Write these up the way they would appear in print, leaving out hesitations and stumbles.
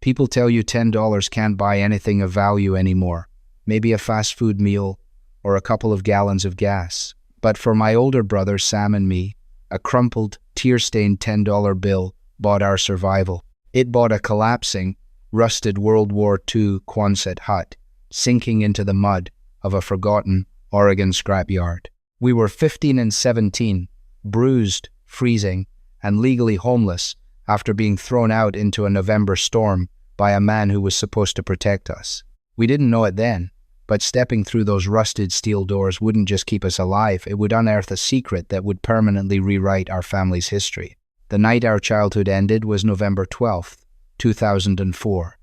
People tell you $10 can't buy anything of value anymore. Maybe a fast food meal or a couple of gallons of gas. But for my older brother Sam and me, a crumpled, tear-stained $10 bill bought our survival. It bought a collapsing, rusted World War II Quonset hut, sinking into the mud of a forgotten Oregon scrapyard. We were 15 and 17, bruised, freezing, and legally homeless after being thrown out into a November storm by a man who was supposed to protect us. We didn't know it then, but stepping through those rusted steel doors wouldn't just keep us alive, it would unearth a secret that would permanently rewrite our family's history. The night our childhood ended was November 12th, 2004.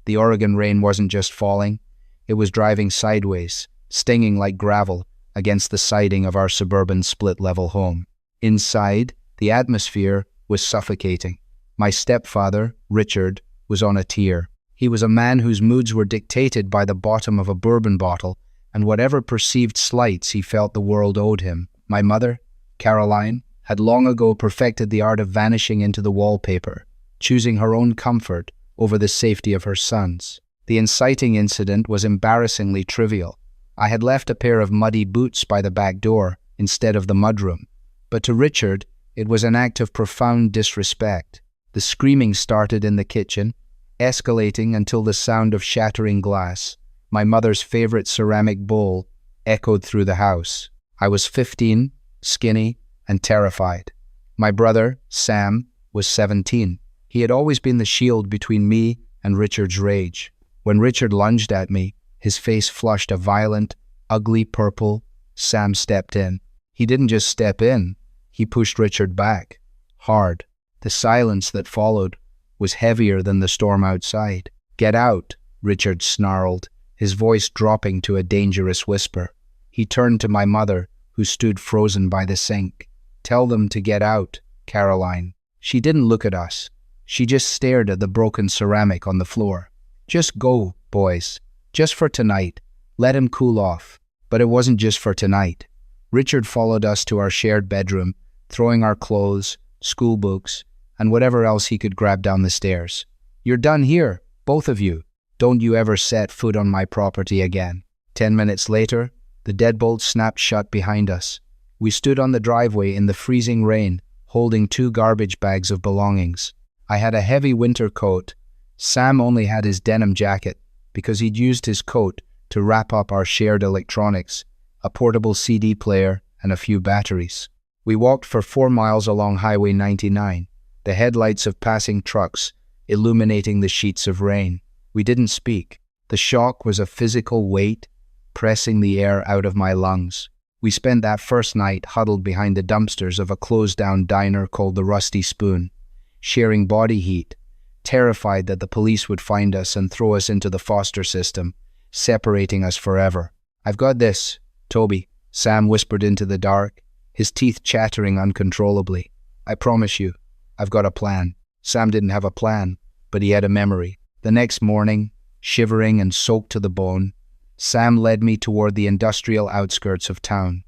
The Oregon rain wasn't just falling, it was driving sideways, stinging like gravel against the siding of our suburban split-level home. Inside, the atmosphere was suffocating. My stepfather, Richard, was on a tear. He was a man whose moods were dictated by the bottom of a bourbon bottle and whatever perceived slights he felt the world owed him. My mother, Caroline, had long ago perfected the art of vanishing into the wallpaper, choosing her own comfort over the safety of her sons. The inciting incident was embarrassingly trivial. I had left a pair of muddy boots by the back door instead of the mudroom. But to Richard, it was an act of profound disrespect. The screaming started in the kitchen, escalating until the sound of shattering glass, my mother's favorite ceramic bowl, echoed through the house. I was 15, skinny, and terrified. My brother, Sam, was 17. He had always been the shield between me and Richard's rage. When Richard lunged at me, his face flushed a violent, ugly purple. Sam stepped in. He didn't just step in, he pushed Richard back, hard. The silence that followed was heavier than the storm outside. "Get out," Richard snarled, his voice dropping to a dangerous whisper. He turned to my mother, who stood frozen by the sink. "Tell them to get out, Caroline." She didn't look at us. She just stared at the broken ceramic on the floor. "Just go, boys. Just for tonight. Let him cool off." But it wasn't just for tonight. Richard followed us to our shared bedroom, throwing our clothes, school books, and whatever else he could grab down the stairs. "You're done here, both of you. Don't you ever set foot on my property again." 10 minutes later, the deadbolt snapped shut behind us. We stood on the driveway in the freezing rain, holding 2 garbage bags of belongings. I had a heavy winter coat. Sam only had his denim jacket because he'd used his coat to wrap up our shared electronics, a portable CD player, and a few batteries. We walked for 4 miles along Highway 99, the headlights of passing trucks illuminating the sheets of rain. We didn't speak. The shock was a physical weight pressing the air out of my lungs. We spent that first night huddled behind the dumpsters of a closed-down diner called the Rusty Spoon, sharing body heat, terrified that the police would find us and throw us into the foster system, separating us forever. "I've got this, Toby," Sam whispered into the dark, his teeth chattering uncontrollably. "I promise you, I've got a plan." Sam didn't have a plan, but he had a memory. The next morning, shivering and soaked to the bone, Sam led me toward the industrial outskirts of town,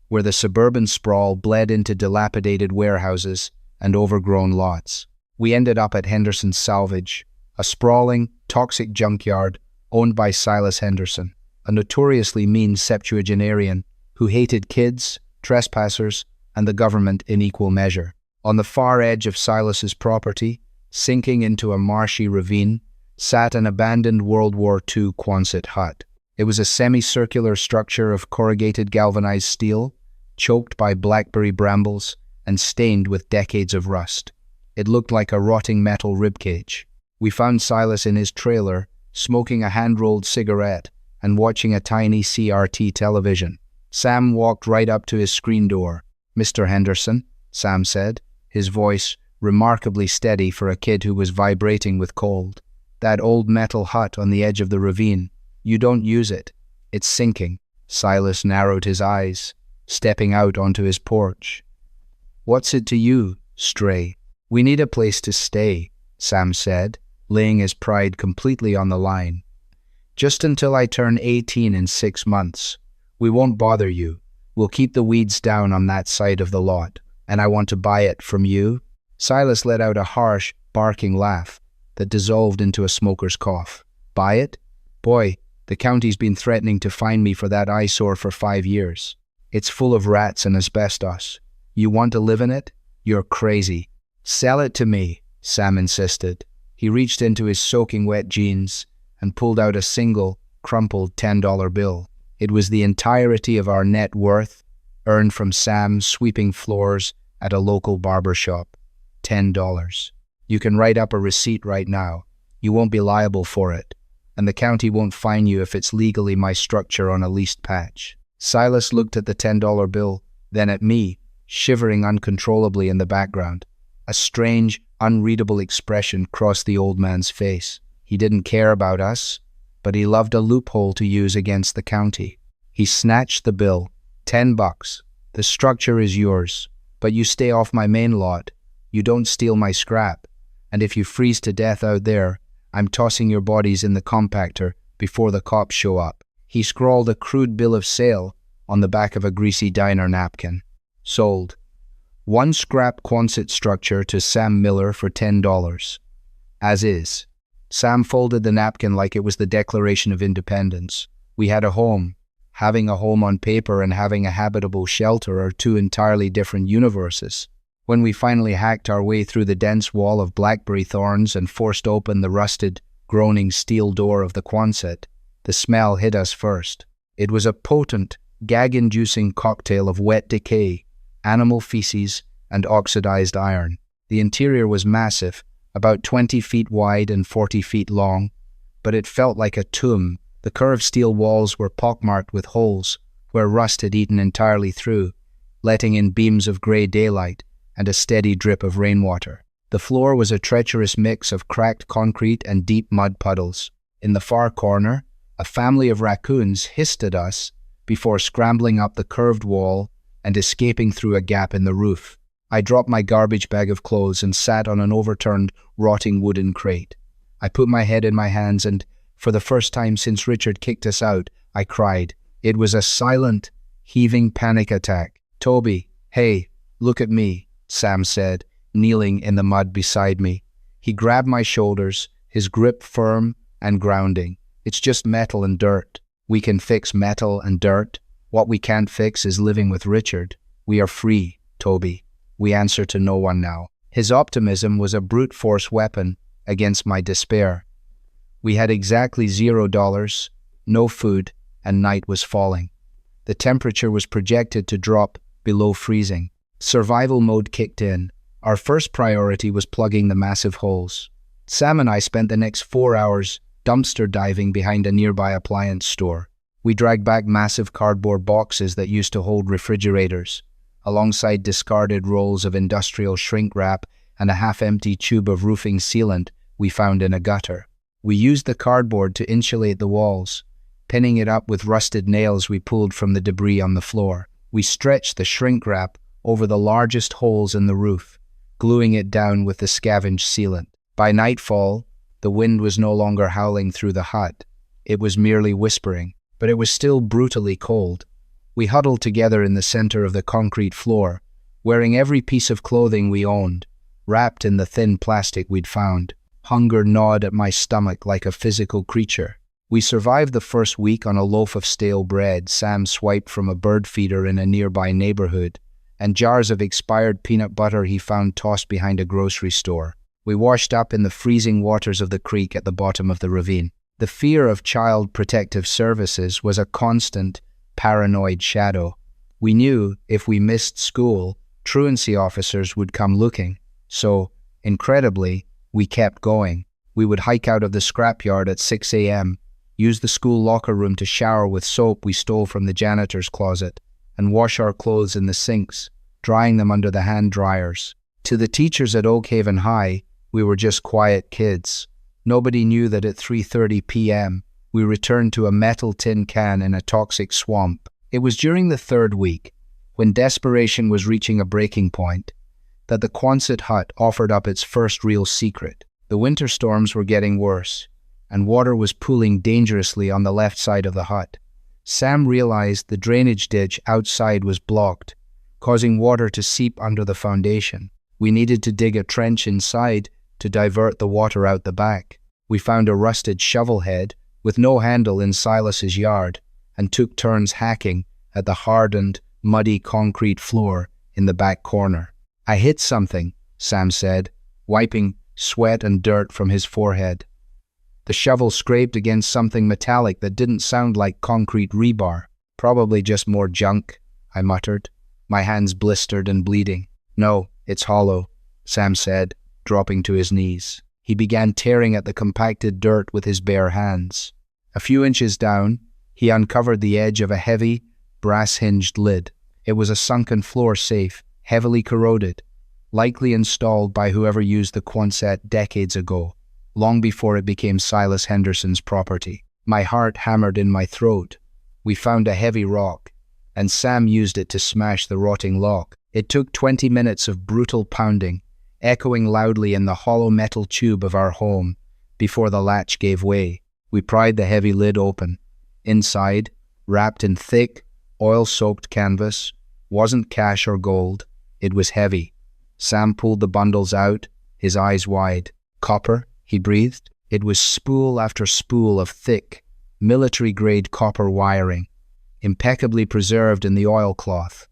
where the suburban sprawl bled into dilapidated warehouses and overgrown lots. We ended up at Henderson's Salvage, a sprawling, toxic junkyard owned by Silas Henderson, a notoriously mean septuagenarian who hated kids, trespassers, and the government in equal measure. On the far edge of Silas's property, sinking into a marshy ravine, sat an abandoned World War II Quonset hut. It was a semicircular structure of corrugated galvanized steel, choked by blackberry brambles and stained with decades of rust. It looked like a rotting metal ribcage. We found Silas in his trailer, smoking a hand-rolled cigarette and watching a tiny CRT television. Sam walked right up to his screen door. "Mr. Henderson," Sam said, his voice remarkably steady for a kid who was vibrating with cold. "That old metal hut on the edge of the ravine. You don't use it. It's sinking." Silas narrowed his eyes, stepping out onto his porch. "What's it to you, stray?" "We need a place to stay," Sam said, laying his pride completely on the line. "Just until I turn 18 in 6 months. We won't bother you. We'll keep the weeds down on that side of the lot, and I want to buy it from you." Silas let out a harsh, barking laugh. that dissolved into a smoker's cough. Buy it? Boy, the county's been threatening to fine me for that eyesore for 5 years. It's full of rats and asbestos. You want to live in it? You're crazy. Sell it to me, Sam insisted. He reached into his soaking wet jeans and pulled out a single, crumpled $10 bill. It was the entirety of our net worth, earned from Sam sweeping floors at a local barber shop. $10. You can write up a receipt right now. You won't be liable for it, and the county won't fine you if it's legally my structure on a leased patch. Silas looked at the $10 bill, then at me, shivering uncontrollably in the background. A strange, unreadable expression crossed the old man's face. He didn't care about us, but he loved a loophole to use against the county. He snatched the bill. $10. The structure is yours, but you stay off my main lot. You don't steal my scrap. And if you freeze to death out there, I'm tossing your bodies in the compactor before the cops show up. He scrawled a crude bill of sale on the back of a greasy diner napkin. Sold. 1 scrap Quonset structure to Sam Miller for $10. As is. Sam folded the napkin like it was the Declaration of Independence. We had a home. Having a home on paper and having a habitable shelter are two entirely different universes. When we finally hacked our way through the dense wall of blackberry thorns and forced open the rusted, groaning steel door of the Quonset, the smell hit us first. It was a potent, gag-inducing cocktail of wet decay, animal feces, and oxidized iron. The interior was massive, about 20 feet wide and 40 feet long, but it felt like a tomb. The curved steel walls were pockmarked with holes where rust had eaten entirely through, letting in beams of gray daylight and a steady drip of rainwater. The floor was a treacherous mix of cracked concrete and deep mud puddles. In the far corner, a family of raccoons hissed at us before scrambling up the curved wall and escaping through a gap in the roof. I dropped my garbage bag of clothes and sat on an overturned, rotting wooden crate. I put my head in my hands and, for the first time since Richard kicked us out, I cried. It was a silent, heaving panic attack. "Toby, hey, look at me," Sam said, kneeling in the mud beside me. He grabbed my shoulders, his grip firm and grounding. "It's just metal and dirt. We can fix metal and dirt. What we can't fix is living with Richard. We are free, Toby. We answer to no one now." His optimism was a brute force weapon against my despair. We had exactly $0, no food, and night was falling. The temperature was projected to drop below freezing. Survival mode kicked in. Our first priority was plugging the massive holes. Sam and I spent the next 4 hours dumpster diving behind a nearby appliance store. We dragged back massive cardboard boxes that used to hold refrigerators, alongside discarded rolls of industrial shrink wrap and a half-empty tube of roofing sealant we found in a gutter. We used the cardboard to insulate the walls, pinning it up with rusted nails we pulled from the debris on the floor. We stretched the shrink wrap over the largest holes in the roof, gluing it down with the scavenged sealant. By nightfall, the wind was no longer howling through the hut. It was merely whispering, but it was still brutally cold. We huddled together in the center of the concrete floor, wearing every piece of clothing we owned, wrapped in the thin plastic we'd found. Hunger gnawed at my stomach like a physical creature. We survived the first week on a loaf of stale bread Sam swiped from a bird feeder in a nearby neighborhood, and jars of expired peanut butter he found tossed behind a grocery store. We washed up in the freezing waters of the creek at the bottom of the ravine. The fear of Child Protective Services was a constant, paranoid shadow. We knew if we missed school, truancy officers would come looking. So, incredibly, we kept going. We would hike out of the scrapyard at 6 a.m., use the school locker room to shower with soap we stole from the janitor's closet, and wash our clothes in the sinks, drying them under the hand dryers. To the teachers at Oak Haven High, we were just quiet kids. Nobody knew that at 3:30 p.m., we returned to a metal tin can in a toxic swamp. It was during the third week, when desperation was reaching a breaking point, that the Quonset hut offered up its first real secret. The winter storms were getting worse, and water was pooling dangerously on the left side of the hut. Sam realized the drainage ditch outside was blocked, causing water to seep under the foundation. We needed to dig a trench inside to divert the water out the back. We found a rusted shovel head with no handle in Silas's yard and took turns hacking at the hardened, muddy concrete floor in the back corner. "I hit something," Sam said, wiping sweat and dirt from his forehead. The shovel scraped against something metallic that didn't sound like concrete rebar. "Probably just more junk," I muttered, my hands blistered and bleeding. "No, it's hollow," Sam said, dropping to his knees. He began tearing at the compacted dirt with his bare hands. A few inches down, he uncovered the edge of a heavy, brass-hinged lid. It was a sunken floor safe, heavily corroded, likely installed by whoever used the Quonset decades ago, long before it became Silas Henderson's property. My heart hammered in my throat. We found a heavy rock, and Sam used it to smash the rotting lock. It took 20 minutes of brutal pounding, echoing loudly in the hollow metal tube of our home, before the latch gave way. We pried the heavy lid open. Inside, wrapped in thick, oil-soaked canvas, wasn't cash or gold. It was heavy. Sam pulled the bundles out, his eyes wide. "Copper?" he breathed. It was spool after spool of thick, military-grade copper wiring, impeccably preserved in the oilcloth,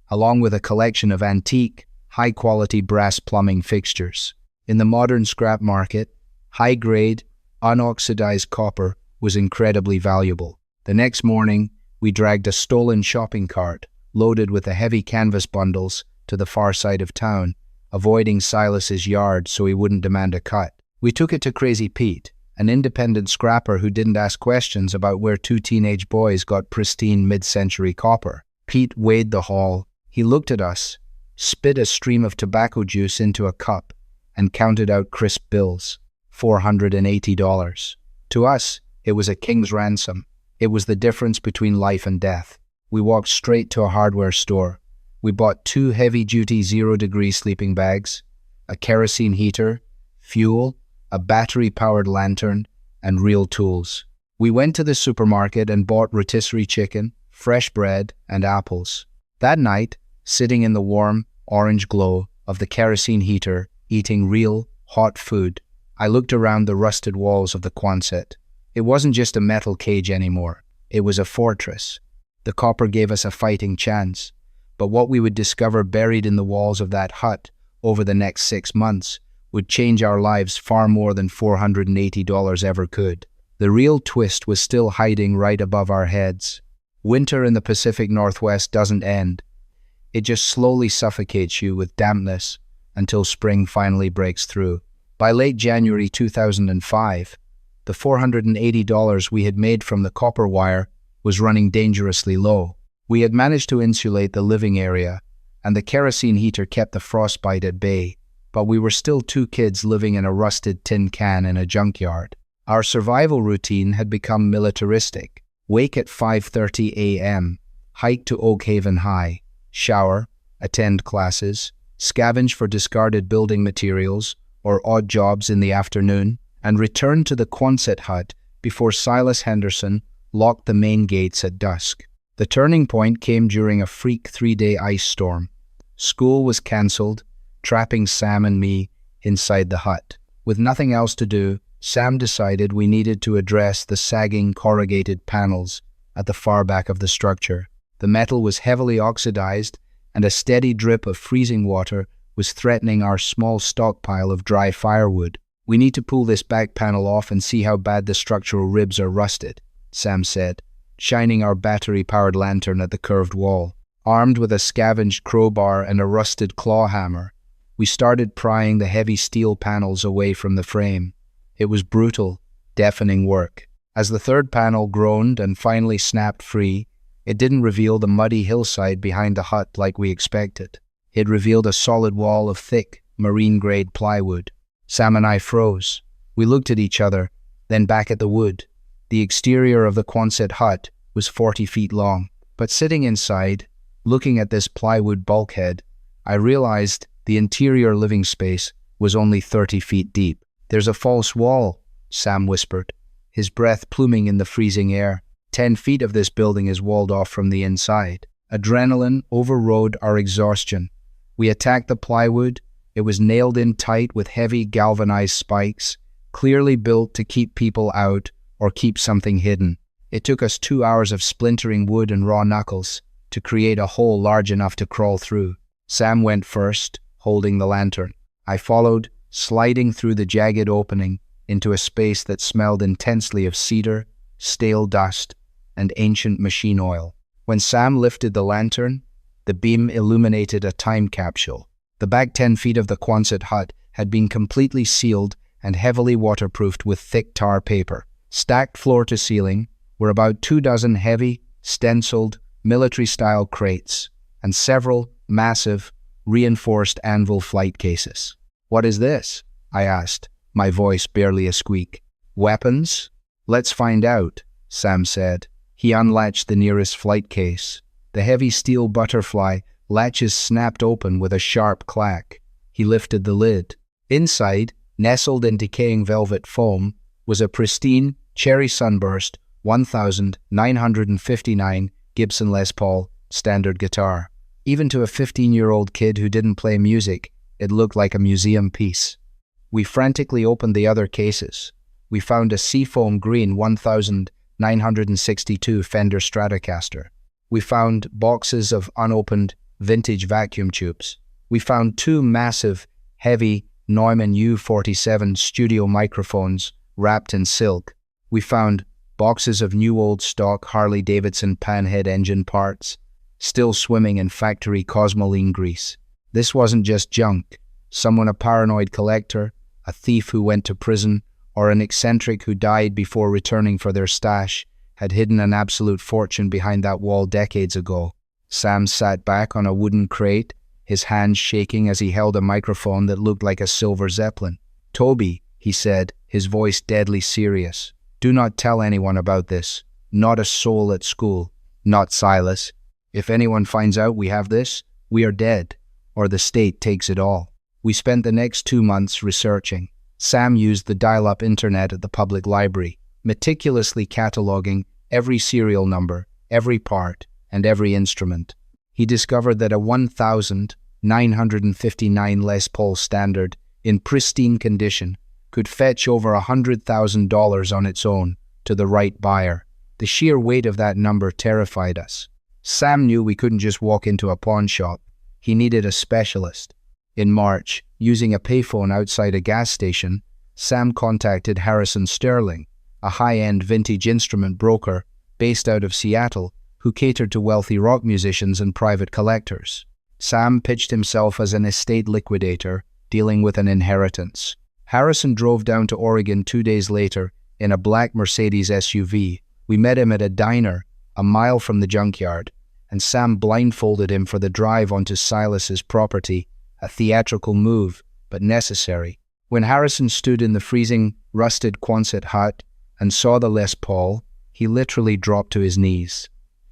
along with a collection of antique, high-quality brass plumbing fixtures. In the modern scrap market, high-grade, unoxidized copper was incredibly valuable. The next morning, we dragged a stolen shopping cart, loaded with the heavy canvas bundles, to the far side of town, avoiding Silas's yard so he wouldn't demand a cut. We took it to Crazy Pete, an independent scrapper who didn't ask questions about where two teenage boys got pristine mid-century copper. Pete weighed the haul. He looked at us, spit a stream of tobacco juice into a cup, and counted out crisp bills. $480. To us, it was a king's ransom. It was the difference between life and death. We walked straight to a hardware store. We bought 2 heavy-duty 0-degree sleeping bags, a kerosene heater, fuel, a battery-powered lantern, and real tools. We went to the supermarket and bought rotisserie chicken, fresh bread, and apples. That night, sitting in the warm, orange glow of the kerosene heater, eating real, hot food, I looked around the rusted walls of the Quonset. It wasn't just a metal cage anymore. It was a fortress. The copper gave us a fighting chance. But what we would discover buried in the walls of that hut over the next 6 months would change our lives far more than $480 ever could. The real twist was still hiding right above our heads. Winter in the Pacific Northwest doesn't end. It just slowly suffocates you with dampness until spring finally breaks through. By late January 2005, the $480 we had made from the copper wire was running dangerously low. We had managed to insulate the living area, and the kerosene heater kept the frostbite at bay, but we were still 2 kids living in a rusted tin can in a junkyard. Our survival routine had become militaristic. Wake at 5:30 a.m., hike to Oak Haven High, shower, attend classes, scavenge for discarded building materials or odd jobs in the afternoon, and return to the Quonset hut before Silas Henderson locked the main gates at dusk. The turning point came during a freak 3-day ice storm. School was cancelled, trapping Sam and me inside the hut. With nothing else to do, Sam decided we needed to address the sagging corrugated panels at the far back of the structure. The metal was heavily oxidized, and a steady drip of freezing water was threatening our small stockpile of dry firewood. "We need to pull this back panel off and see how bad the structural ribs are rusted," Sam said, shining our battery-powered lantern at the curved wall. Armed with a scavenged crowbar and a rusted claw hammer, we started prying the heavy steel panels away from the frame. It was brutal, deafening work. As the third panel groaned and finally snapped free, it didn't reveal the muddy hillside behind the hut like we expected. It revealed a solid wall of thick, marine-grade plywood. Sam and I froze. We looked at each other, then back at the wood. The exterior of the Quonset hut was 40 feet long, but sitting inside, looking at this plywood bulkhead, I realized the interior living space was only 30 feet deep. "There's a false wall," Sam whispered, his breath pluming in the freezing air. 10 feet of this building is walled off from the inside. Adrenaline overrode our exhaustion. We attacked the plywood, It was nailed in tight with heavy galvanized spikes, clearly built to keep people out or keep something hidden. It took us 2 hours of splintering wood and raw knuckles to create a hole large enough to crawl through. Sam went first, holding the lantern. I followed, sliding through the jagged opening into a space that smelled intensely of cedar, stale dust, and ancient machine oil. When Sam lifted the lantern, the beam illuminated a time capsule. The back 10 feet of the Quonset hut had been completely sealed and heavily waterproofed with thick tar paper. Stacked floor to ceiling were about 24 heavy, stenciled, military-style crates and several massive, reinforced anvil flight cases. "What is this?" I asked, my voice barely a squeak. "Weapons? Let's find out," Sam said. He unlatched the nearest flight case. The heavy steel butterfly latches snapped open with a sharp clack. He lifted the lid. Inside, nestled in decaying velvet foam, was a pristine, cherry sunburst 1959 Gibson Les Paul standard guitar. Even to a 15-year-old kid who didn't play music, it looked like a museum piece. We frantically opened the other cases. We found a seafoam green 1962 Fender Stratocaster. We found boxes of unopened vintage vacuum tubes. We found 2 massive, heavy Neumann U47 studio microphones wrapped in silk. We found boxes of new old stock Harley-Davidson panhead engine parts, still swimming in factory Cosmoline grease. This wasn't just junk. Someone, a paranoid collector, a thief who went to prison, or an eccentric who died before returning for their stash, had hidden an absolute fortune behind that wall decades ago. Sam sat back on a wooden crate, his hands shaking as he held a microphone that looked like a silver Zeppelin. "Toby," he said, his voice deadly serious, "do not tell anyone about this. Not a soul at school. Not Silas. If anyone finds out we have this, we are dead, or the state takes it all." We spent the next 2 months researching. Sam used the dial-up internet at the public library, meticulously cataloging every serial number, every part, and every instrument. He discovered that a 1959 Les Paul Standard, in pristine condition, could fetch over $100,000 on its own to the right buyer. The sheer weight of that number terrified us. Sam knew we couldn't just walk into a pawn shop. He needed a specialist. In March, using a payphone outside a gas station, Sam contacted Harrison Sterling, a high-end vintage instrument broker based out of Seattle who catered to wealthy rock musicians and private collectors. Sam pitched himself as an estate liquidator dealing with an inheritance. Harrison drove down to Oregon 2 days later in a black Mercedes SUV. We met him at a diner a mile from the junkyard, and Sam blindfolded him for the drive onto Silas's property, a theatrical move, but necessary. When Harrison stood in the freezing, rusted Quonset hut and saw the Les Paul, he literally dropped to his knees.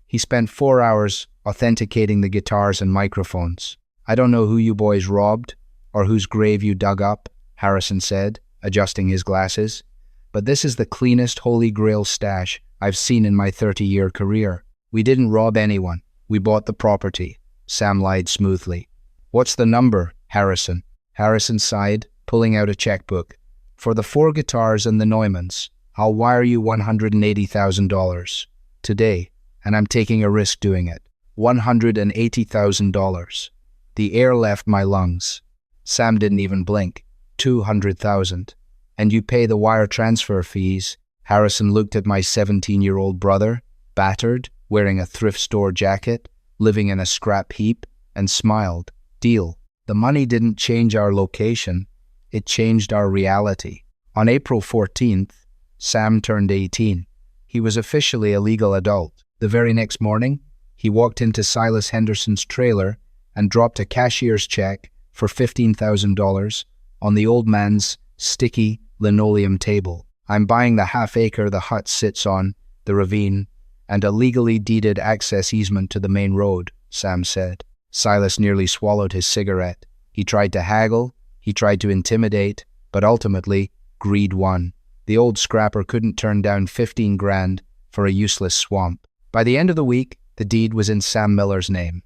He spent 4 hours authenticating the guitars and microphones. "I don't know who you boys robbed or whose grave you dug up," Harrison said, adjusting his glasses, "but this is the cleanest Holy Grail stash I've seen in my 30-year career. We didn't rob anyone. We bought the property," Sam lied smoothly. "What's the number, Harrison?" Harrison sighed, pulling out a checkbook. "For the 4 guitars and the Neumanns, I'll wire you $180,000 today, and I'm taking a risk doing it. $180,000. The air left my lungs." Sam didn't even blink. $200,000. "And you pay the wire transfer fees." Harrison looked at my 17-year-old brother, battered, wearing a thrift store jacket, living in a scrap heap, and smiled. "Deal." The money didn't change our location. It changed our reality. On April 14th, Sam turned 18. He was officially a legal adult. The very next morning, he walked into Silas Henderson's trailer and dropped a cashier's check for $15,000 on the old man's sticky linoleum table. "I'm buying the half-acre the hut sits on, the ravine, and a legally deeded access easement to the main road," Sam said. Silas nearly swallowed his cigarette. He tried to haggle, he tried to intimidate, but ultimately, greed won. The old scrapper couldn't turn down 15 grand for a useless swamp. By the end of the week, the deed was in Sam Miller's name.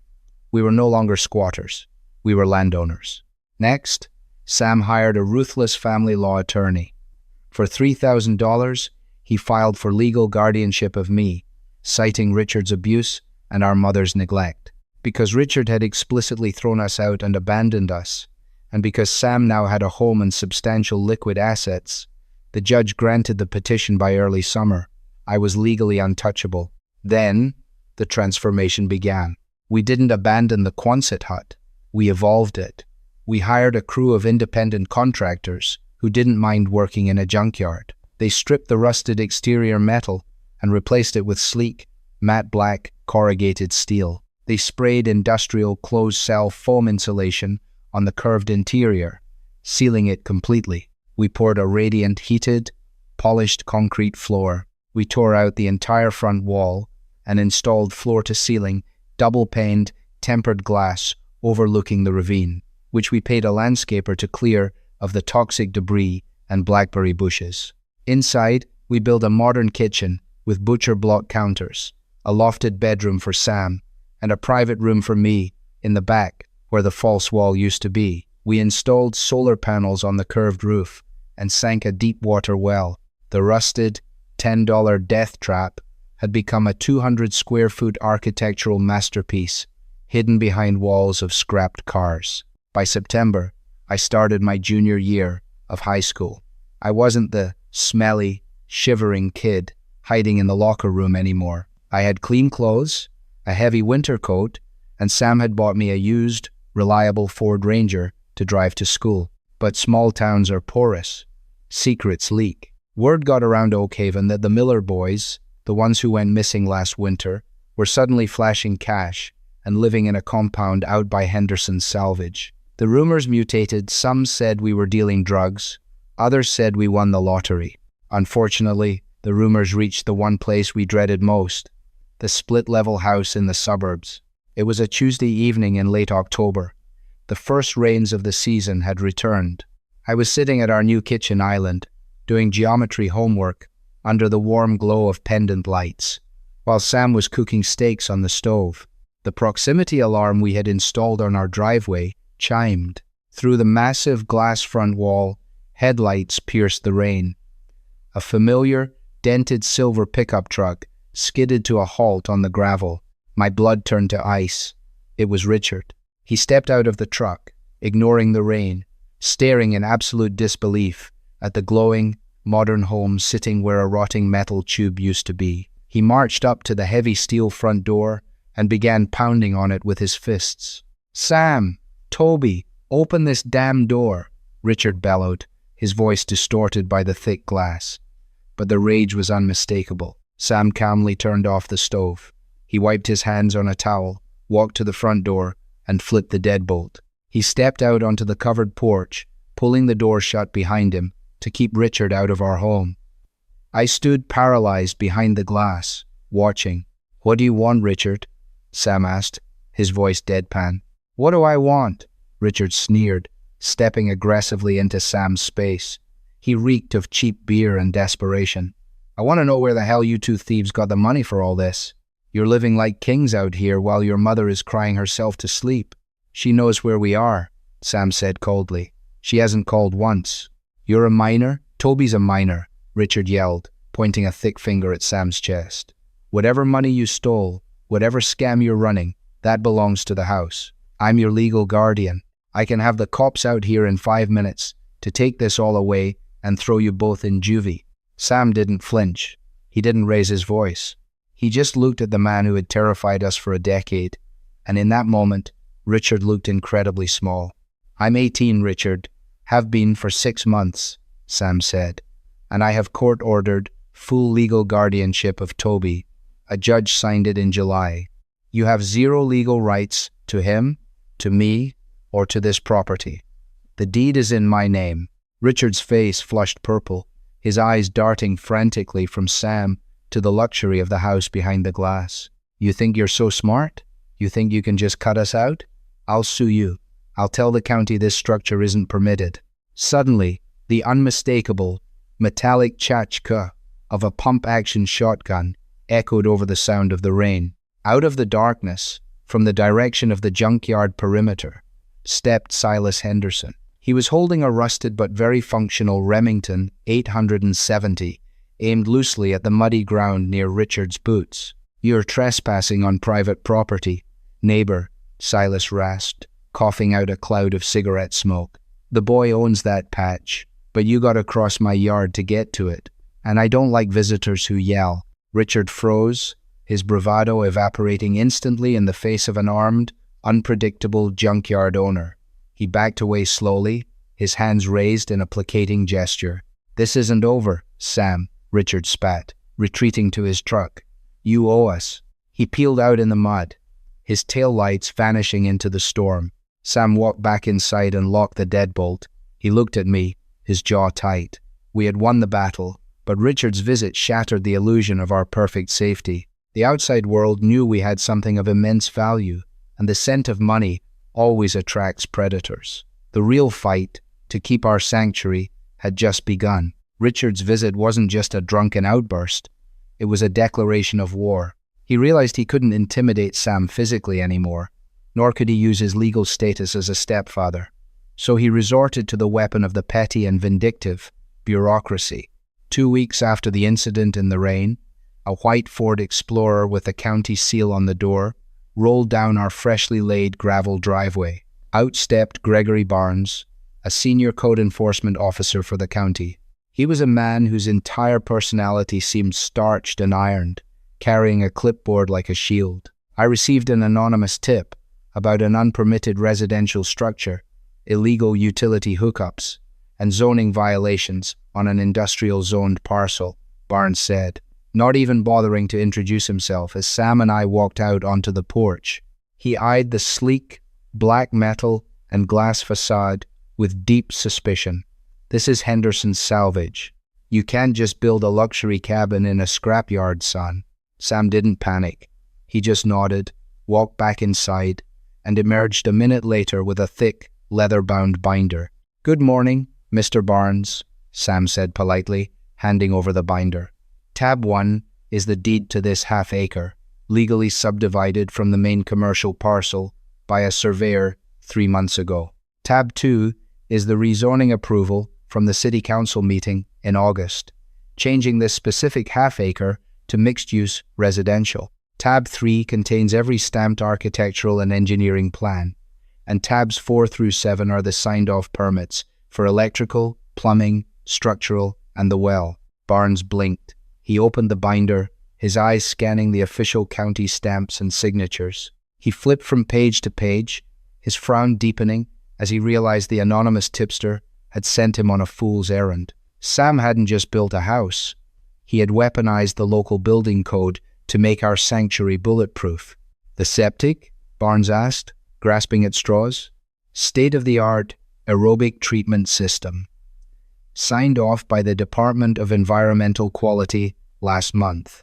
We were no longer squatters. We were landowners. Next, Sam hired a ruthless family law attorney. For $3,000, he filed for legal guardianship of me, citing Richard's abuse and our mother's neglect. Because Richard had explicitly thrown us out and abandoned us, and because Sam now had a home and substantial liquid assets, the judge granted the petition by early summer. I was legally untouchable. Then, the transformation began. We didn't abandon the Quonset hut. We evolved it. We hired a crew of independent contractors who didn't mind working in a junkyard. They stripped the rusted exterior metal and replaced it with sleek, matte black, corrugated steel. They sprayed industrial closed-cell foam insulation on the curved interior, sealing it completely. We poured a radiant, heated, polished concrete floor. We tore out the entire front wall and installed floor-to-ceiling, double-paned, tempered glass overlooking the ravine, which we paid a landscaper to clear of the toxic debris and blackberry bushes. Inside, we built a modern kitchen with butcher block counters, a lofted bedroom for Sam, and a private room for me in the back where the false wall used to be. We installed solar panels on the curved roof and sank a deep water well. The rusted, $10 death trap had become a 200-square-foot architectural masterpiece hidden behind walls of scrapped cars. By September, I started my junior year of high school. I wasn't the smelly, shivering kid hiding in the locker room anymore. I had clean clothes, a heavy winter coat, and Sam had bought me a used, reliable Ford Ranger to drive to school. But small towns are porous. Secrets leak. Word got around Oakhaven that the Miller boys, the ones who went missing last winter, were suddenly flashing cash and living in a compound out by Henderson's salvage. The rumors mutated. Some said we were dealing drugs. Others said we won the lottery. Unfortunately, the rumors reached the one place we dreaded most, the split-level house in the suburbs. It was a Tuesday evening in late October. The first rains of the season had returned. I was sitting at our new kitchen island, doing geometry homework under the warm glow of pendant lights, while Sam was cooking steaks on the stove. The proximity alarm we had installed on our driveway chimed. Through the massive glass front wall, headlights pierced the rain. A familiar, dented silver pickup truck skidded to a halt on the gravel. My blood turned to ice. It was Richard. He stepped out of the truck, ignoring the rain, staring in absolute disbelief at the glowing, modern home sitting where a rotting metal tube used to be. He marched up to the heavy steel front door and began pounding on it with his fists. "Sam! Toby! Open this damn door!" Richard bellowed, his voice distorted by the thick glass. But the rage was unmistakable. Sam calmly turned off the stove. He wiped his hands on a towel, walked to the front door, and flipped the deadbolt. He stepped out onto the covered porch, pulling the door shut behind him to keep Richard out of our home. I stood paralyzed behind the glass, watching. "What do you want, Richard?" Sam asked, his voice deadpan. "What do I want?" Richard sneered, stepping aggressively into Sam's space. He reeked of cheap beer and desperation. "I want to know where the hell you two thieves got the money for all this. You're living like kings out here while your mother is crying herself to sleep." "She knows where we are," Sam said coldly. "She hasn't called once." "You're a minor? Toby's a minor," Richard yelled, pointing a thick finger at Sam's chest. "Whatever money you stole, whatever scam you're running, that belongs to the house. I'm your legal guardian. I can have the cops out here in 5 minutes to take this all away and throw you both in juvie." Sam didn't flinch. He didn't raise his voice. He just looked at the man who had terrified us for a decade, and in that moment, Richard looked incredibly small. "I'm 18, Richard. Have been for 6 months, Sam said, "and I have court-ordered full legal guardianship of Toby. A judge signed it in July. You have 0 legal rights to him, to me, or to this property. The deed is in my name." Richard's face flushed purple, his eyes darting frantically from Sam to the luxury of the house behind the glass. "You think you're so smart? You think you can just cut us out? I'll sue you. I'll tell the county this structure isn't permitted." Suddenly, the unmistakable, metallic tchotchke of a pump-action shotgun echoed over the sound of the rain. Out of the darkness, from the direction of the junkyard perimeter, stepped Silas Henderson. He was holding a rusted but very functional Remington 870, aimed loosely at the muddy ground near Richard's boots. "You're trespassing on private property, neighbor," Silas rasped, coughing out a cloud of cigarette smoke. "The boy owns that patch, but you gotta cross my yard to get to it, and I don't like visitors who yell." Richard froze, his bravado evaporating instantly in the face of an armed, unpredictable junkyard owner. He backed away slowly, his hands raised in a placating gesture. "This isn't over, Sam," Richard spat, retreating to his truck. "You owe us." He peeled out in the mud, his tail lights vanishing into the storm. Sam walked back inside and locked the deadbolt. He looked at me, his jaw tight. We had won the battle, but Richard's visit shattered the illusion of our perfect safety. The outside world knew we had something of immense value, and the scent of money always attracts predators. The real fight, to keep our sanctuary, had just begun. Richard's visit wasn't just a drunken outburst, it was a declaration of war. He realized he couldn't intimidate Sam physically anymore, nor could he use his legal status as a stepfather. So he resorted to the weapon of the petty and vindictive, bureaucracy. 2 weeks after the incident in the rain, a white Ford Explorer with a county seal on the door rolled down our freshly laid gravel driveway. Out stepped Gregory Barnes, a senior code enforcement officer for the county. He was a man whose entire personality seemed starched and ironed, carrying a clipboard like a shield. I received an anonymous tip about an unpermitted residential structure, illegal utility hookups, and zoning violations on an industrial-zoned parcel, Barnes said, not even bothering to introduce himself as Sam and I walked out onto the porch. He eyed the sleek, black metal and glass facade with deep suspicion. "This is Henderson's salvage. You can't just build a luxury cabin in a scrapyard, son." Sam didn't panic. He just nodded, walked back inside, and emerged a minute later with a thick, leather-bound binder. "Good morning, Mr. Barnes," Sam said politely, handing over the binder. "Tab 1 is the deed to this half-acre, legally subdivided from the main commercial parcel by a surveyor 3 months ago. Tab 2 is the rezoning approval from the City Council meeting in August, changing this specific half-acre to mixed-use residential. Tab 3 contains every stamped architectural and engineering plan, and tabs 4 through 7 are the signed-off permits for electrical, plumbing, structural, and the well." Barnes blinked. He opened the binder, his eyes scanning the official county stamps and signatures. He flipped from page to page, his frown deepening as he realized the anonymous tipster had sent him on a fool's errand. Sam hadn't just built a house. He had weaponized the local building code to make our sanctuary bulletproof. "The septic?" Barnes asked, grasping at straws. "State-of-the-art aerobic treatment system. Signed off by the Department of Environmental Quality last month."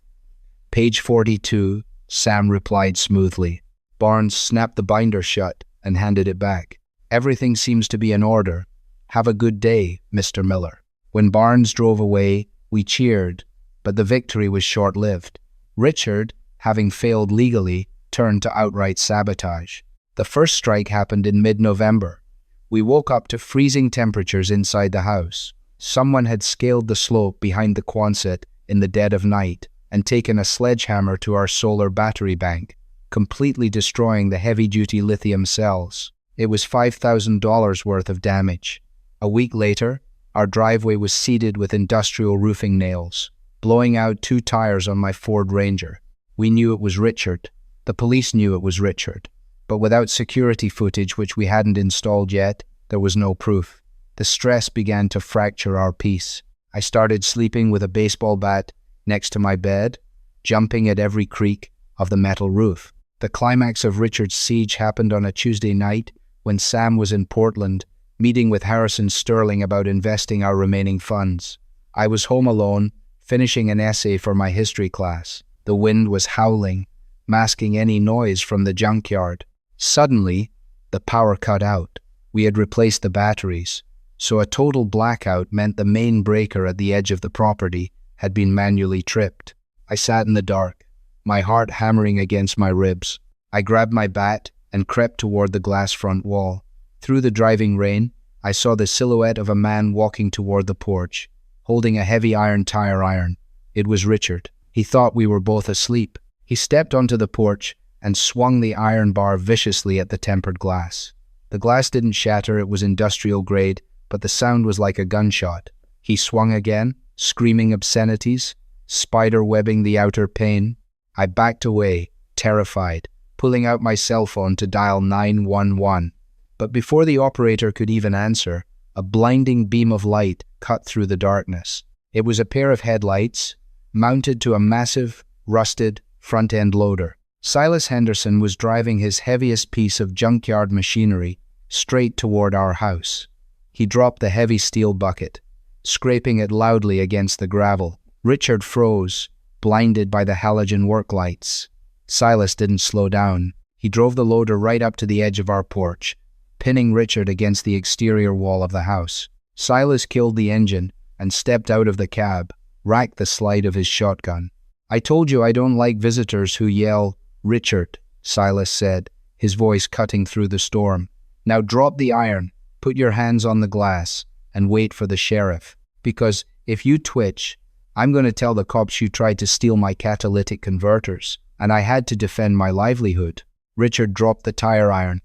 "Page 42, Sam replied smoothly. Barnes snapped the binder shut and handed it back. "Everything seems to be in order. Have a good day, Mr. Miller." When Barnes drove away, we cheered, but the victory was short-lived. Richard, having failed legally, turned to outright sabotage. The first strike happened in mid-November. We woke up to freezing temperatures inside the house. Someone had scaled the slope behind the Quonset in the dead of night and taken a sledgehammer to our solar battery bank, completely destroying the heavy-duty lithium cells. It was $5,000 worth of damage. A week later, our driveway was seeded with industrial roofing nails, blowing out 2 tires on my Ford Ranger. We knew it was Richard. The police knew it was Richard. But without security footage, which we hadn't installed yet, there was no proof. The stress began to fracture our peace. I started sleeping with a baseball bat next to my bed, jumping at every creak of the metal roof. The climax of Richard's siege happened on a Tuesday night when Sam was in Portland, meeting with Harrison Sterling about investing our remaining funds. I was home alone, finishing an essay for my history class. The wind was howling, masking any noise from the junkyard. Suddenly, the power cut out. We had replaced the batteries, so a total blackout meant the main breaker at the edge of the property had been manually tripped. I sat in the dark, my heart hammering against my ribs. I grabbed my bat and crept toward the glass front wall. Through the driving rain, I saw the silhouette of a man walking toward the porch, holding a heavy iron tire iron. It was Richard. He thought we were both asleep. He stepped onto the porch and swung the iron bar viciously at the tempered glass. The glass didn't shatter, it was industrial grade, but the sound was like a gunshot. He swung again, screaming obscenities, spider-webbing the outer pane. I backed away, terrified, pulling out my cell phone to dial 911. But before the operator could even answer, a blinding beam of light cut through the darkness. It was a pair of headlights, mounted to a massive, rusted, front-end loader. Silas Henderson was driving his heaviest piece of junkyard machinery straight toward our house. He dropped the heavy steel bucket, scraping it loudly against the gravel. Richard froze, blinded by the halogen work lights. Silas didn't slow down. He drove the loader right up to the edge of our porch, pinning Richard against the exterior wall of the house. Silas killed the engine and stepped out of the cab, racked the slide of his shotgun. "I told you I don't like visitors who yell, 'Richard,'" Silas said, his voice cutting through the storm. "Now drop the iron, put your hands on the glass, and wait for the sheriff. Because if you twitch, I'm going to tell the cops you tried to steal my catalytic converters, and I had to defend my livelihood." Richard dropped the tire iron.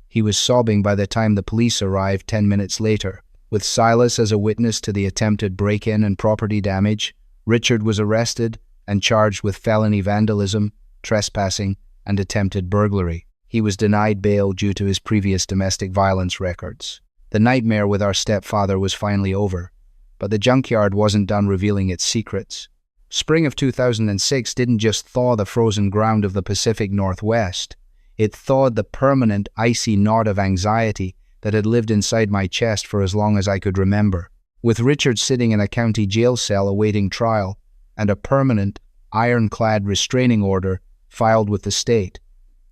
He was sobbing by the time the police arrived 10 minutes later. With Silas as a witness to the attempted break-in and property damage, Richard was arrested and charged with felony vandalism, trespassing, and attempted burglary. He was denied bail due to his previous domestic violence records. The nightmare with our stepfather was finally over, but the junkyard wasn't done revealing its secrets. Spring of 2006 didn't just thaw the frozen ground of the Pacific Northwest. It thawed the permanent, icy knot of anxiety that had lived inside my chest for as long as I could remember. With Richard sitting in a county jail cell awaiting trial, and a permanent, ironclad restraining order filed with the state,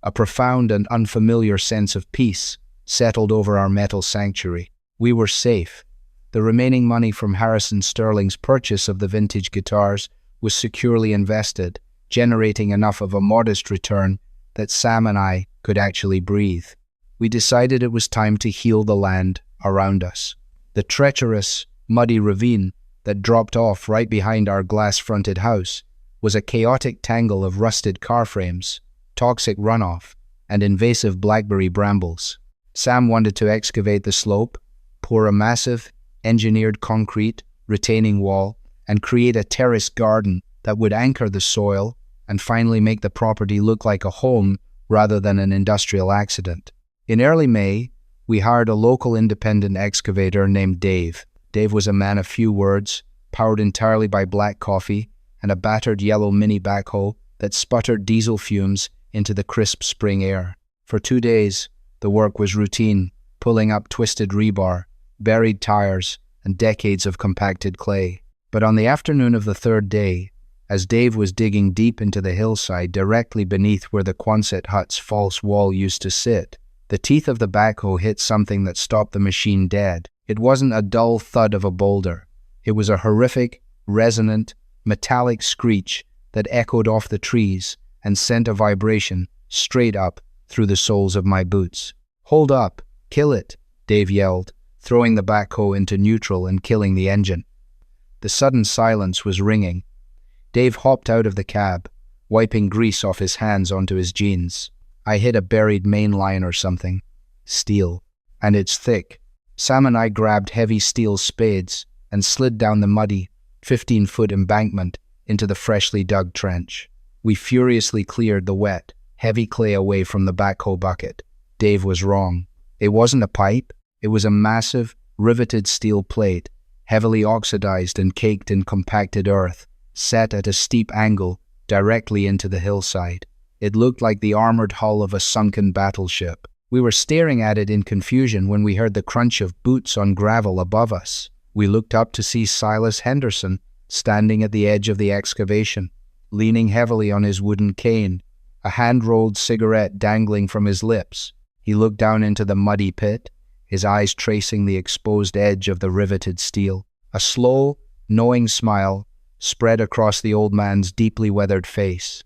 a profound and unfamiliar sense of peace settled over our metal sanctuary. We were safe. The remaining money from Harrison Sterling's purchase of the vintage guitars was securely invested, generating enough of a modest return that Sam and I could actually breathe. We decided it was time to heal the land around us. The treacherous, muddy ravine that dropped off right behind our glass-fronted house was a chaotic tangle of rusted car frames, toxic runoff, and invasive blackberry brambles. Sam wanted to excavate the slope, pour a massive, engineered concrete retaining wall, and create a terraced garden that would anchor the soil and finally make the property look like a home rather than an industrial accident. In early May, we hired a local independent excavator named Dave. Dave was a man of few words, powered entirely by black coffee and a battered yellow mini backhoe that sputtered diesel fumes into the crisp spring air. For 2 days, the work was routine, pulling up twisted rebar, buried tires, and decades of compacted clay. But on the afternoon of the third day, as Dave was digging deep into the hillside directly beneath where the Quonset hut's false wall used to sit, the teeth of the backhoe hit something that stopped the machine dead. It wasn't a dull thud of a boulder. It was a horrific, resonant, metallic screech that echoed off the trees and sent a vibration straight up through the soles of my boots. "Hold up! Kill it!" Dave yelled, throwing the backhoe into neutral and killing the engine. The sudden silence was ringing. Dave hopped out of the cab, wiping grease off his hands onto his jeans. I hit a buried main line or something. Steel. And it's thick. Sam and I grabbed heavy steel spades and slid down the muddy, 15-foot embankment into the freshly dug trench. We furiously cleared the wet, heavy clay away from the backhoe bucket. Dave was wrong. It wasn't a pipe. It was a massive, riveted steel plate, heavily oxidized and caked in compacted earth, set at a steep angle directly into the hillside. It looked like the armored hull of a sunken battleship. We were staring at it in confusion when we heard the crunch of boots on gravel above us. We looked up to see Silas Henderson standing at the edge of the excavation, leaning heavily on his wooden cane, a hand-rolled cigarette dangling from his lips. He looked down into the muddy pit, his eyes tracing the exposed edge of the riveted steel. A slow, knowing smile spread across the old man's deeply weathered face,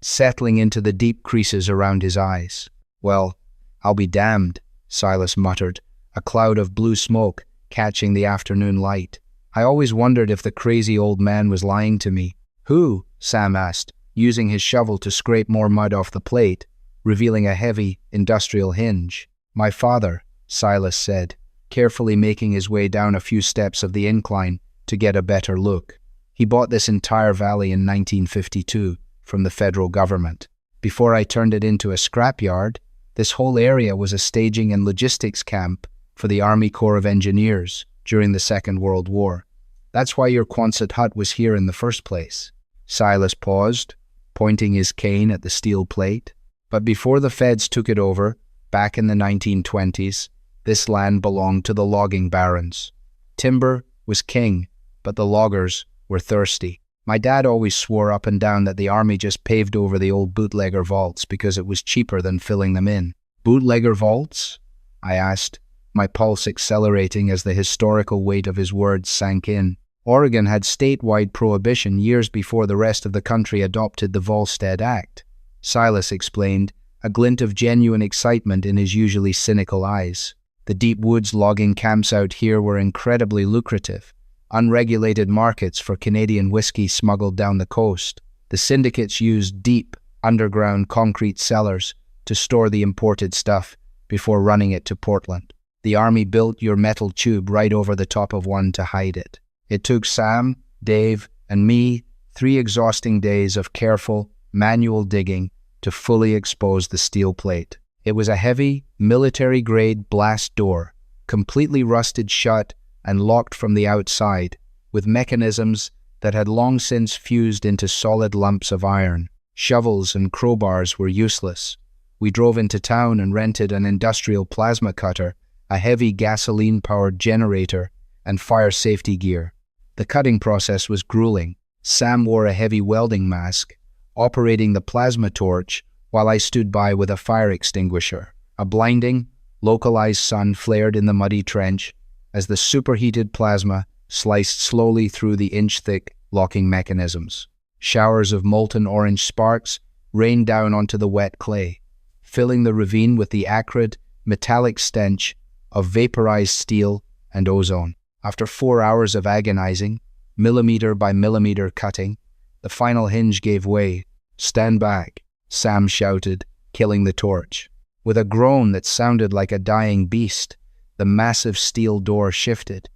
settling into the deep creases around his eyes. "Well, I'll be damned," Silas muttered, a cloud of blue smoke catching the afternoon light. I always wondered if the crazy old man was lying to me. Who? Sam asked, using his shovel to scrape more mud off the plate, revealing a heavy, industrial hinge. My father, Silas said, carefully making his way down a few steps of the incline to get a better look. He bought this entire valley in 1952 from the federal government. Before I turned it into a scrapyard, this whole area was a staging and logistics camp for the Army Corps of Engineers during the Second World War. That's why your Quonset hut was here in the first place. Silas paused, pointing his cane at the steel plate. But before the feds took it over, back in the 1920s, this land belonged to the logging barons. Timber was king, but the loggers were thirsty. My dad always swore up and down that the army just paved over the old bootlegger vaults because it was cheaper than filling them in. Bootlegger vaults? I asked, my pulse accelerating as the historical weight of his words sank in. Oregon had statewide prohibition years before the rest of the country adopted the Volstead Act. Silas explained, a glint of genuine excitement in his usually cynical eyes. The deep woods logging camps out here were incredibly lucrative. Unregulated markets for Canadian whiskey smuggled down the coast. The syndicates used deep, underground concrete cellars to store the imported stuff before running it to Portland. The army built your metal tube right over the top of one to hide it. It took Sam, Dave, and me 3 exhausting days of careful, manual digging to fully expose the steel plate. It was a heavy, military-grade blast door, completely rusted shut and locked from the outside, with mechanisms that had long since fused into solid lumps of iron. Shovels and crowbars were useless. We drove into town and rented an industrial plasma cutter, a heavy gasoline-powered generator, and fire safety gear. The cutting process was grueling. Sam wore a heavy welding mask, operating the plasma torch while I stood by with a fire extinguisher. A blinding, localized sun flared in the muddy trench as the superheated plasma sliced slowly through the inch-thick locking mechanisms. Showers of molten orange sparks rained down onto the wet clay, filling the ravine with the acrid, metallic stench of vaporized steel and ozone. After 4 hours of agonizing, millimeter by millimeter cutting, the final hinge gave way. "Stand back," Sam shouted, killing the torch. With a groan that sounded like a dying beast, the massive steel door shifted.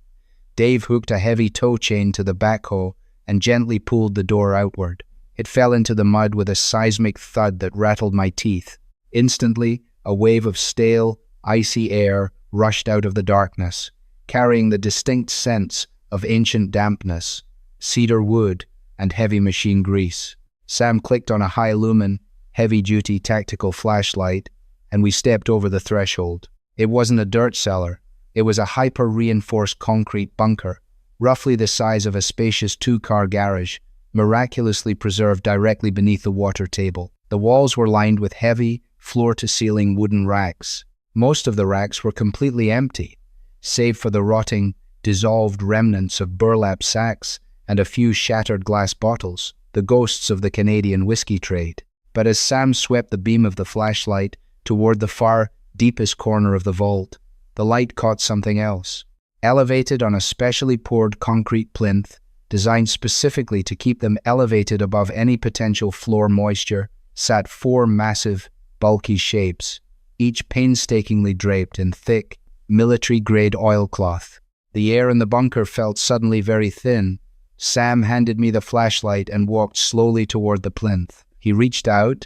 Dave hooked a heavy tow chain to the backhoe and gently pulled the door outward. It fell into the mud with a seismic thud that rattled my teeth. Instantly, a wave of stale, icy air rushed out of the darkness, carrying the distinct sense of ancient dampness, cedar wood, and heavy machine grease. Sam clicked on a high-lumen, heavy-duty tactical flashlight, and we stepped over the threshold. It wasn't a dirt cellar. It was a hyper-reinforced concrete bunker, roughly the size of a spacious 2-car garage, miraculously preserved directly beneath the water table. The walls were lined with heavy, floor-to-ceiling wooden racks. Most of the racks were completely empty, save for the rotting, dissolved remnants of burlap sacks and a few shattered glass bottles, the ghosts of the Canadian whiskey trade. But as Sam swept the beam of the flashlight toward the far, deepest corner of the vault, the light caught something else. Elevated on a specially poured concrete plinth, designed specifically to keep them elevated above any potential floor moisture, sat 4 massive, bulky shapes, each painstakingly draped in thick, military-grade oilcloth. The air in the bunker felt suddenly very thin. Sam handed me the flashlight and walked slowly toward the plinth. He reached out,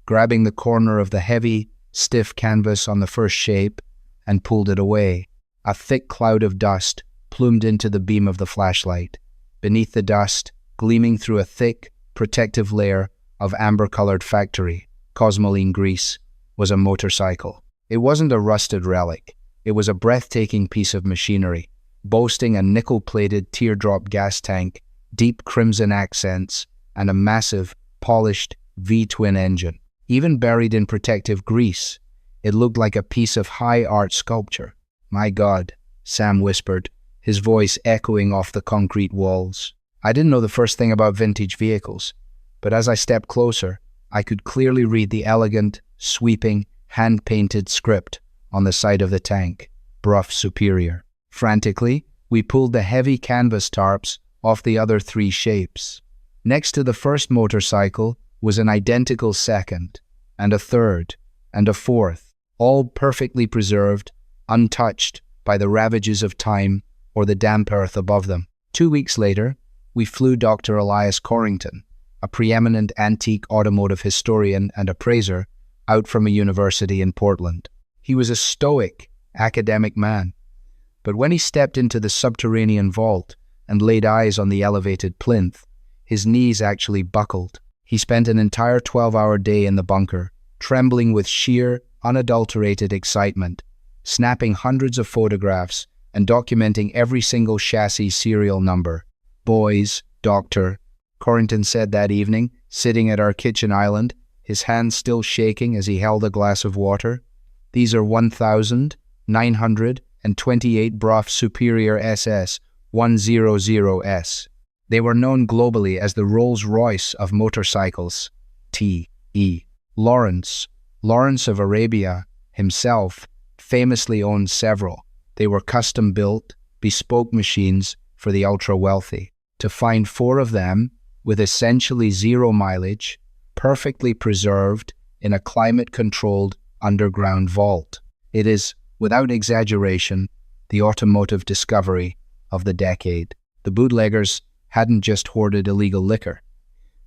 grabbing the corner of the heavy, stiff canvas on the first shape, and pulled it away. A thick cloud of dust plumed into the beam of the flashlight. Beneath the dust, gleaming through a thick, protective layer of amber-colored factory, cosmoline grease, was a motorcycle. It wasn't a rusted relic. It was a breathtaking piece of machinery, boasting a nickel-plated teardrop gas tank, deep crimson accents, and a massive, polished V-twin engine. Even buried in protective grease, it looked like a piece of high art sculpture. "My God," Sam whispered, his voice echoing off the concrete walls. I didn't know the first thing about vintage vehicles, but as I stepped closer, I could clearly read the elegant, sweeping, hand-painted script on the side of the tank, Bruff Superior. Frantically, we pulled the heavy canvas tarps off the other 3 shapes. Next to the first motorcycle was an identical second, and a third, and a fourth, all perfectly preserved, untouched by the ravages of time or the damp earth above them. 2 weeks later, we flew Dr. Elias Corrington, a preeminent antique automotive historian and appraiser, out from a university in Portland. He was a stoic, academic man, but when he stepped into the subterranean vault and laid eyes on the elevated plinth, his knees actually buckled. He spent an entire 12-hour day in the bunker, trembling with sheer, unadulterated excitement, snapping hundreds of photographs and documenting every single chassis serial number. "Boys, Doctor," Corrington said that evening, sitting at our kitchen island, his hands still shaking as he held a glass of water. "These are 1,928 Bruff Superior SS 100S. They were known globally as the Rolls-Royce of motorcycles. T.E. Lawrence of Arabia, himself, famously owned several. They were custom-built, bespoke machines for the ultra-wealthy. To find 4 of them, with essentially 0 mileage, perfectly preserved in a climate-controlled underground vault. It is, without exaggeration, the automotive discovery of the decade. The bootleggers hadn't just hoarded illegal liquor.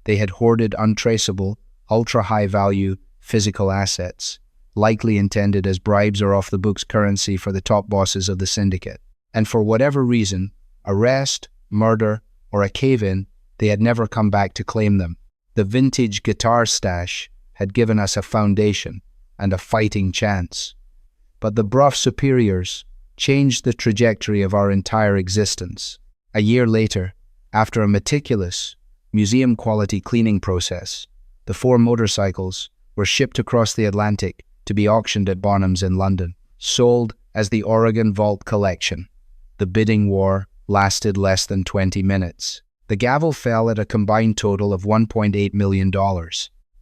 They had hoarded untraceable, ultra-high-value physical assets, likely intended as bribes or off-the-books currency for the top bosses of the syndicate. And for whatever reason, arrest, murder, or a cave-in, they had never come back to claim them. The vintage guitar stash had given us a foundation and a fighting chance. But the Bruff Superiors changed the trajectory of our entire existence. A year later, after a meticulous, museum-quality cleaning process, the 4 motorcycles were shipped across the Atlantic to be auctioned at Bonhams in London, sold as the Oregon Vault Collection. The bidding war lasted less than 20 minutes. The gavel fell at a combined total of $1.8 million.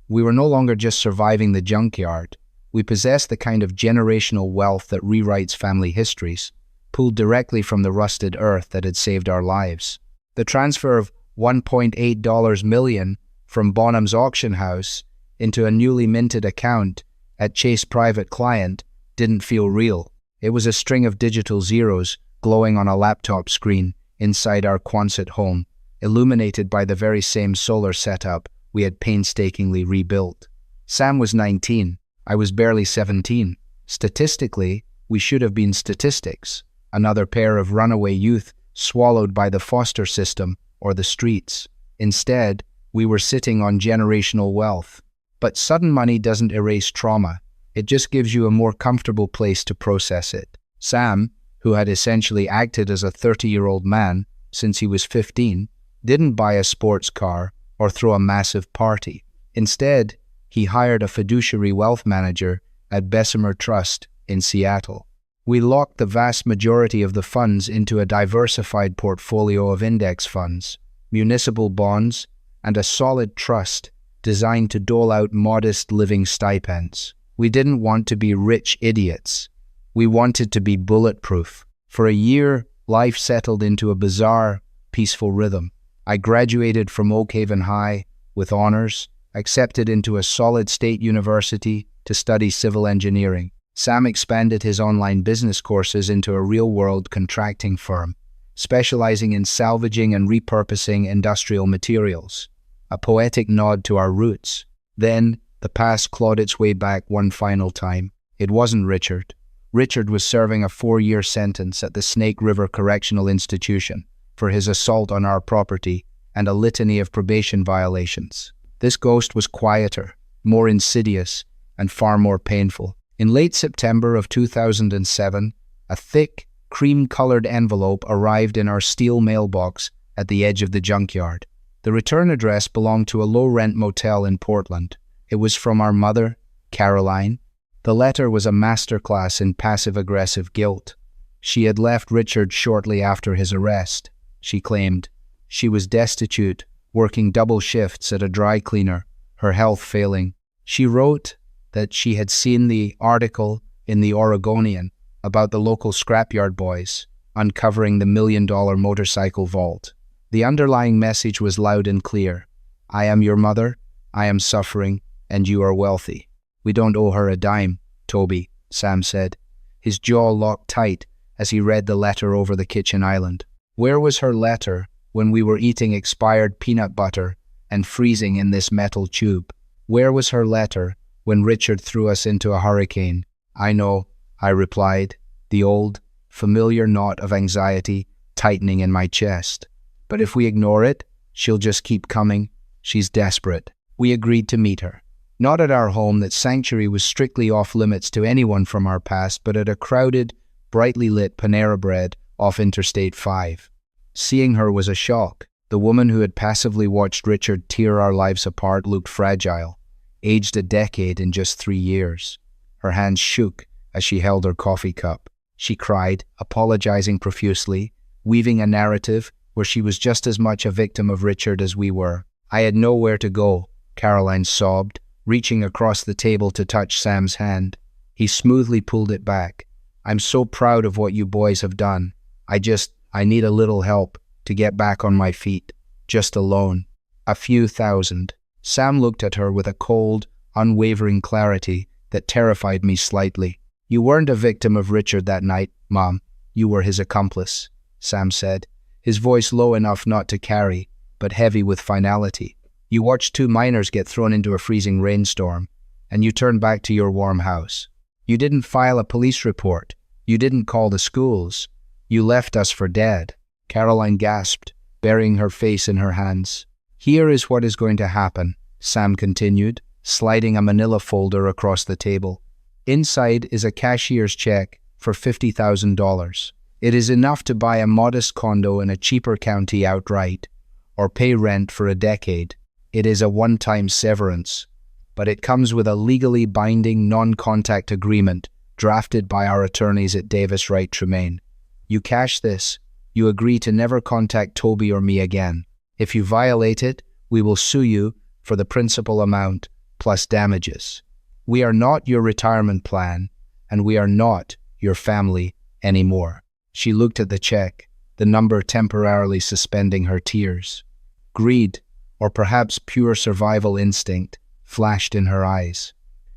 We were no longer just surviving the junkyard. We possessed the kind of generational wealth that rewrites family histories, pulled directly from the rusted earth that had saved our lives. The transfer of $1.8 million from Bonham's auction house into a newly minted account at Chase Private Client didn't feel real. It was a string of digital zeros glowing on a laptop screen inside our Quonset home, illuminated by the very same solar setup we had painstakingly rebuilt. Sam was 19. I was barely 17. Statistically, we should have been statistics, another pair of runaway youth swallowed by the foster system or the streets. Instead, we were sitting on generational wealth. But sudden money doesn't erase trauma. It just gives you a more comfortable place to process it. Sam, who had essentially acted as a 30-year-old man since he was 15, didn't buy a sports car or throw a massive party. Instead, he hired a fiduciary wealth manager at Bessemer Trust in Seattle. We locked the vast majority of the funds into a diversified portfolio of index funds, municipal bonds, and a solid trust designed to dole out modest living stipends. We didn't want to be rich idiots. We wanted to be bulletproof. For a year, life settled into a bizarre, peaceful rhythm. I graduated from Oak Haven High with honors, accepted into a solid state university to study civil engineering. Sam expanded his online business courses into a real-world contracting firm, specializing in salvaging and repurposing industrial materials, a poetic nod to our roots. Then, the past clawed its way back one final time. It wasn't Richard. Richard was serving a 4-year sentence at the Snake River Correctional Institution for his assault on our property and a litany of probation violations. This ghost was quieter, more insidious, and far more painful. In late September of 2007, a thick, cream-colored envelope arrived in our steel mailbox at the edge of the junkyard. The return address belonged to a low-rent motel in Portland. It was from our mother, Caroline. The letter was a masterclass in passive-aggressive guilt. She had left Richard shortly after his arrest, she claimed. She was destitute, working double shifts at a dry cleaner, her health failing. She wrote that she had seen the article in the Oregonian about the local scrapyard boys uncovering the $1 million motorcycle vault. The underlying message was loud and clear. I am your mother, I am suffering, and you are wealthy. We don't owe her a dime, Toby, Sam said, his jaw locked tight as he read the letter over the kitchen island. Where was her letter when we were eating expired peanut butter and freezing in this metal tube? Where was her letter when Richard threw us into a hurricane? I know, I replied, the old, familiar knot of anxiety tightening in my chest. But if we ignore it, she'll just keep coming. She's desperate. We agreed to meet her. Not at our home that sanctuary was strictly off limits to anyone from our past, but at a crowded, brightly lit Panera Bread off Interstate 5. Seeing her was a shock. The woman who had passively watched Richard tear our lives apart looked fragile, aged a decade in just 3 years. Her hands shook as she held her coffee cup. She cried, apologizing profusely, weaving a narrative where she was just as much a victim of Richard as we were. I had nowhere to go, Caroline sobbed, reaching across the table to touch Sam's hand. He smoothly pulled it back. I'm so proud of what you boys have done. I need a little help to get back on my feet. Just a loan. A few thousand. Sam looked at her with a cold, unwavering clarity that terrified me slightly. You weren't a victim of Richard that night, Mom. You were his accomplice, Sam said, his voice low enough not to carry, but heavy with finality. You watched 2 miners get thrown into a freezing rainstorm, and you turned back to your warm house. You didn't file a police report. You didn't call the schools. You left us for dead. Caroline gasped, burying her face in her hands. Here is what is going to happen, Sam continued, sliding a manila folder across the table. Inside is a cashier's check for $50,000. It is enough to buy a modest condo in a cheaper county outright, or pay rent for a decade. It is a one-time severance, but it comes with a legally binding non-contact agreement drafted by our attorneys at Davis Wright Tremaine. You cash this, you agree to never contact Toby or me again. If you violate it, we will sue you for the principal amount plus damages. We are not your retirement plan, and we are not your family anymore. She looked at the check, the number temporarily suspending her tears. Greed, or perhaps pure survival instinct, flashed in her eyes.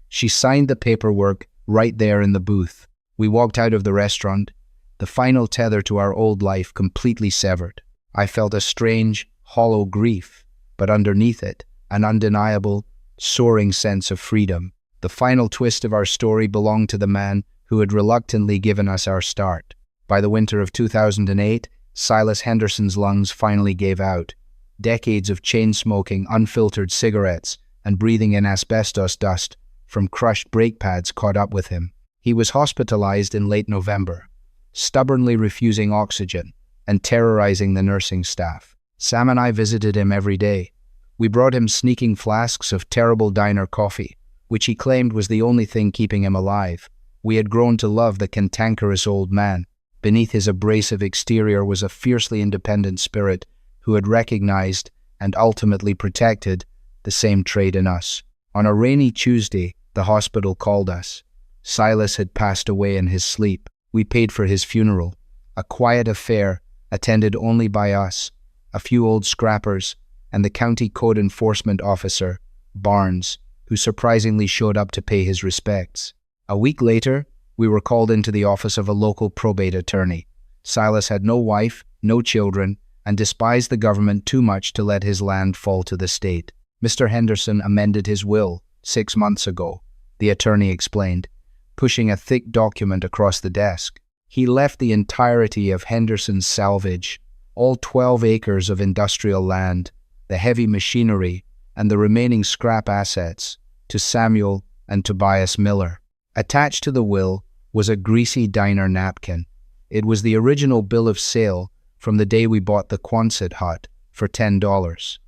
She signed the paperwork right there in the booth. We walked out of the restaurant, the final tether to our old life completely severed. I felt a strange, hollow grief, but underneath it, an undeniable, soaring sense of freedom. The final twist of our story belonged to the man who had reluctantly given us our start. By the winter of 2008, Silas Henderson's lungs finally gave out. Decades of chain-smoking unfiltered cigarettes and breathing in asbestos dust from crushed brake pads caught up with him. He was hospitalized in late November, stubbornly refusing oxygen and terrorizing the nursing staff. Sam and I visited him every day. We brought him sneaking flasks of terrible diner coffee, which he claimed was the only thing keeping him alive. We had grown to love the cantankerous old man. Beneath his abrasive exterior was a fiercely independent spirit who had recognized and ultimately protected the same trait in us. On a rainy Tuesday, the hospital called us. Silas had passed away in his sleep. We paid for his funeral, a quiet affair attended only by us, a few old scrappers, and the county code enforcement officer, Barnes, who surprisingly showed up to pay his respects. A week later, we were called into the office of a local probate attorney. Silas had no wife, no children, and despised the government too much to let his land fall to the state. Mr. Henderson amended his will 6 months ago, the attorney explained, pushing a thick document across the desk. He left the entirety of Henderson's salvage, all 12 acres of industrial land, the heavy machinery, and the remaining scrap assets, to Samuel and Tobias Miller. Attached to the will was a greasy diner napkin. It was the original bill of sale from the day we bought the Quonset hut for $10.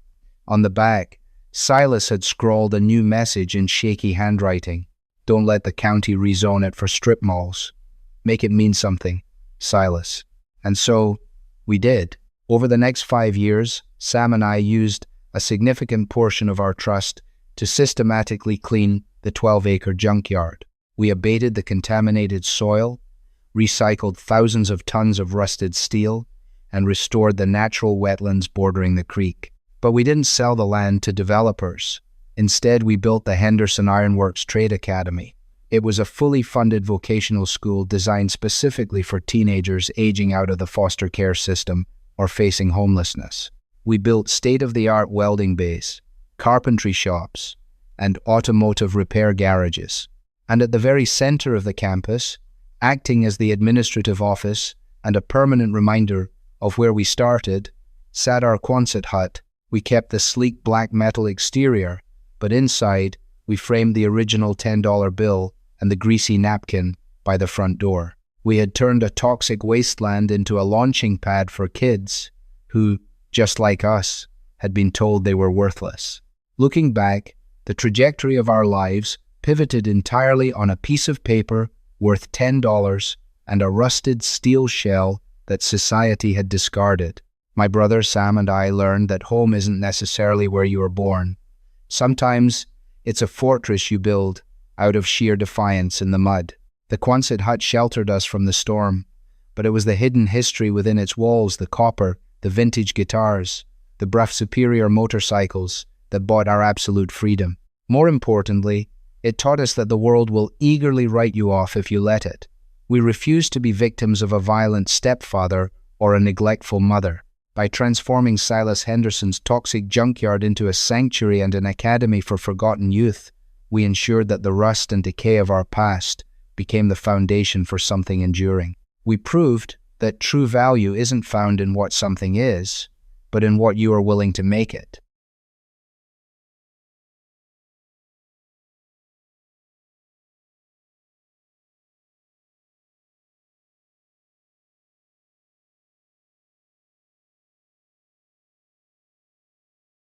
On the back, Silas had scrawled a new message in shaky handwriting. Don't let the county rezone it for strip malls. Make it mean something, Silas. And so, we did. Over the next 5 years, Sam and I used a significant portion of our trust to systematically clean the 12-acre junkyard. We abated the contaminated soil, recycled thousands of tons of rusted steel, and restored the natural wetlands bordering the creek. But we didn't sell the land to developers. Instead, we built the Henderson Ironworks Trade Academy. It was a fully funded vocational school designed specifically for teenagers aging out of the foster care system or facing homelessness. We built state-of-the-art welding bays, carpentry shops, and automotive repair garages. And at the very center of the campus, acting as the administrative office and a permanent reminder of where we started, sat our Quonset hut. We kept the sleek black metal exterior, but inside, we framed the original $10 bill and the greasy napkin by the front door. We had turned a toxic wasteland into a launching pad for kids who, just like us, had been told they were worthless. Looking back, the trajectory of our lives pivoted entirely on a piece of paper worth $10 and a rusted steel shell that society had discarded. My brother Sam and I learned that home isn't necessarily where you were born. Sometimes it's a fortress you build out of sheer defiance in the mud. The Quonset hut sheltered us from the storm, but it was the hidden history within its walls, the copper, the vintage guitars, the Bruff Superior motorcycles that bought our absolute freedom. More importantly, it taught us that the world will eagerly write you off if you let it. We refused to be victims of a violent stepfather or a neglectful mother. By transforming Silas Henderson's toxic junkyard into a sanctuary and an academy for forgotten youth, we ensured that the rust and decay of our past became the foundation for something enduring. We proved that true value isn't found in what something is, but in what you are willing to make it.